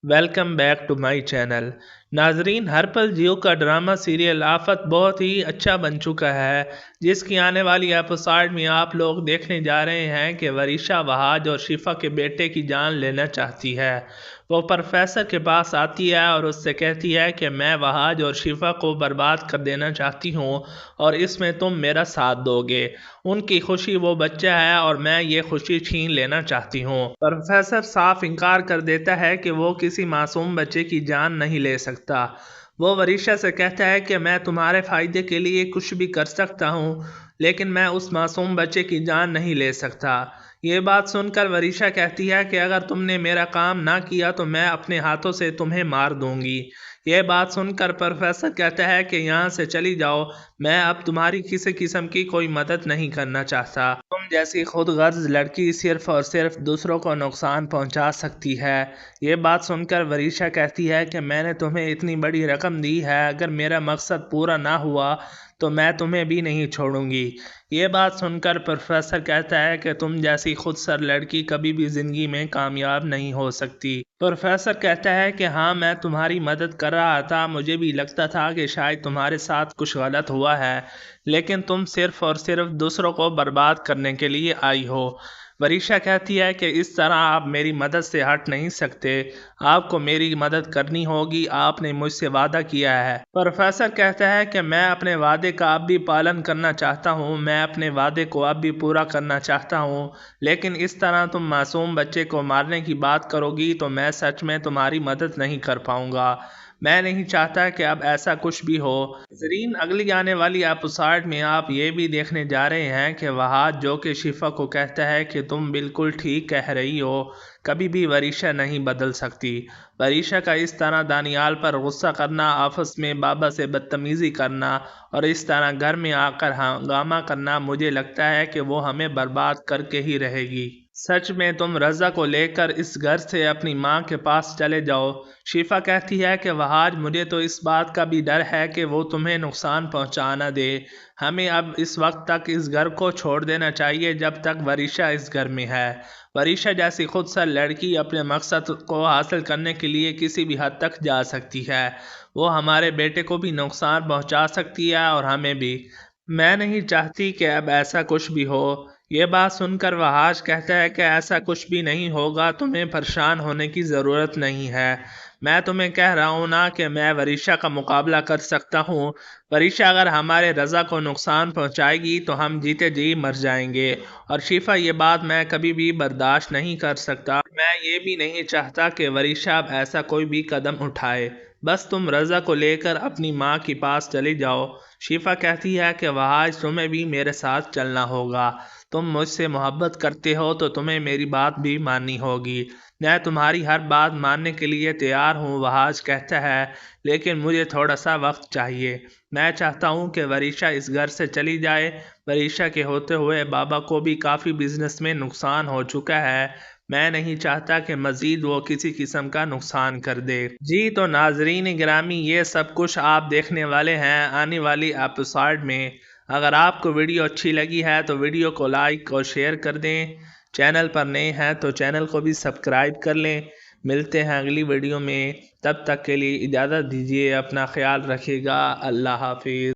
Welcome back to my channel. नाजरीन, हर पल जियो का ड्रामा सीरियल आफत बहुत ही अच्छा बन चुका है, जिसकी आने वाली एपिसोड में आप लोग देखने जा रहे हैं कि वरीशा वहाज और शिफा के बेटे की जान लेना चाहती है। वो प्रोफेसर के पास आती है और उससे कहती है कि मैं वहाज और शिफा को बर्बाद कर देना चाहती हूँ और इसमें तुम मेरा साथ दोगे। उनकी खुशी वो बच्चा है और मैं ये खुशी छीन लेना चाहती हूँ। प्रोफेसर साफ इनकार कर देता है कि वो किसी मासूम बच्चे की जान नहीं ले सकता। वो वरीशा से कहता है कि मैं तुम्हारे फायदे के लिए कुछ भी कर सकता हूँ, लेकिन मैं उस मासूम बच्चे की जान नहीं ले सकता। ये बात सुनकर वरीशा कहती है कि अगर तुमने मेरा काम ना किया तो मैं अपने हाथों से तुम्हें मार दूंगी। यह बात सुनकर प्रोफेसर कहता है कि यहाँ से चली जाओ, मैं अब तुम्हारी किसी किस्म की कोई मदद नहीं करना चाहता। तुम जैसी खुद गर्ज लड़की सिर्फ और सिर्फ दूसरों को नुकसान पहुंचा सकती है। ये बात सुनकर वरीशा कहती है कि मैंने तुम्हें इतनी बड़ी रकम दी है, अगर मेरा मकसद पूरा ना हुआ तो मैं तुम्हें भी नहीं छोड़ूंगी। ये बात सुनकर प्रोफेसर कहता है कि तुम जैसी खुद सर लड़की कभी भी जिंदगी में कामयाब नहीं हो सकती। प्रोफेसर कहता है कि हाँ, मैं तुम्हारी मदद कर रहा था, मुझे भी लगता था कि शायद तुम्हारे साथ कुछ गलत हुआ है, लेकिन तुम सिर्फ और सिर्फ दूसरों को बर्बाद करने के लिए आई हो। वरीशा कहती है कि इस तरह आप मेरी मदद से हट नहीं सकते, आपको मेरी मदद करनी होगी, आपने मुझसे वादा किया है। प्रोफेसर कहता है कि मैं अपने वादे का अब भी पालन करना चाहता हूँ, मैं अपने वादे को अब भी पूरा करना चाहता हूँ, लेकिन इस तरह तुम मासूम बच्चे को मारने की बात करोगी तो मैं सच में तुम्हारी मदद नहीं कर पाऊंगा। मैं नहीं चाहता कि अब ऐसा कुछ भी हो। जरीन, अगली आने वाली एपिसोड में आप ये भी देखने जा रहे हैं कि वहाज जो कि शिफा को कहता है कि तुम बिल्कुल ठीक कह रही हो, कभी भी वरीशा नहीं बदल सकती। वरीशा का इस तरह दानियाल पर गुस्सा करना, आपस में बाबा से बदतमीजी करना और इस तरह घर में आकर हंगामा करना, मुझे लगता है कि वो हमें बर्बाद करके ही रहेगी। सच में तुम रज़ा को लेकर इस घर से अपनी माँ के पास चले जाओ। शिफा कहती है कि वहाज, मुझे तो इस बात का भी डर है कि वो तुम्हें नुकसान पहुँचा ना दे। हमें अब इस वक्त तक इस घर को छोड़ देना चाहिए जब तक वरीशा इस घर में है। वरीशा जैसी खुद सर लड़की अपने मकसद को हासिल करने के लिए किसी भी हद तक जा सकती है। वो हमारे बेटे को भी नुकसान पहुँचा सकती है और हमें भी। मैं नहीं चाहती कि अब ऐसा कुछ भी हो। ये बात सुनकर वहाज कहता है कि ऐसा कुछ भी नहीं होगा, तुम्हें परेशान होने की ज़रूरत नहीं है। मैं तुम्हें कह रहा हूँ ना कि मैं वरीशा का मुकाबला कर सकता हूँ। वरीशा अगर हमारे रज़ा को नुकसान पहुँचाएगी तो हम जीते जी मर जाएंगे, और शिफा, ये बात मैं कभी भी बर्दाश्त नहीं कर सकता। मैं ये भी नहीं चाहता कि वरीशा अब ऐसा कोई भी कदम उठाए। बस तुम रज़ा को लेकर अपनी माँ के पास चली जाओ। शिफा कहती है कि वहाज, तुम्हें भी मेरे साथ चलना होगा। तुम मुझसे मोहब्बत करते हो तो तुम्हें मेरी बात भी माननी होगी। मैं तुम्हारी हर बात मानने के लिए तैयार हूँ, वहाज कहता है, लेकिन मुझे थोड़ा सा वक्त चाहिए। मैं चाहता हूँ कि वरीशा इस घर से चली जाए। वरीशा के होते हुए बाबा को भी काफ़ी बिजनेस में नुकसान हो चुका है। मैं नहीं चाहता कि मज़ीद वो किसी किस्म का नुकसान कर दे। जी तो नाजरीन गिरामी, ये सब कुछ आप देखने वाले हैं आने वाली एपिसोड में। अगर आपको वीडियो अच्छी लगी है तो वीडियो को लाइक और शेयर कर दें। चैनल पर नए हैं तो चैनल को भी सब्सक्राइब कर लें। मिलते हैं अगली वीडियो में, तब तक के लिए इजाज़त दीजिए, अपना ख्याल रखिएगा। अल्लाह हाफिज़।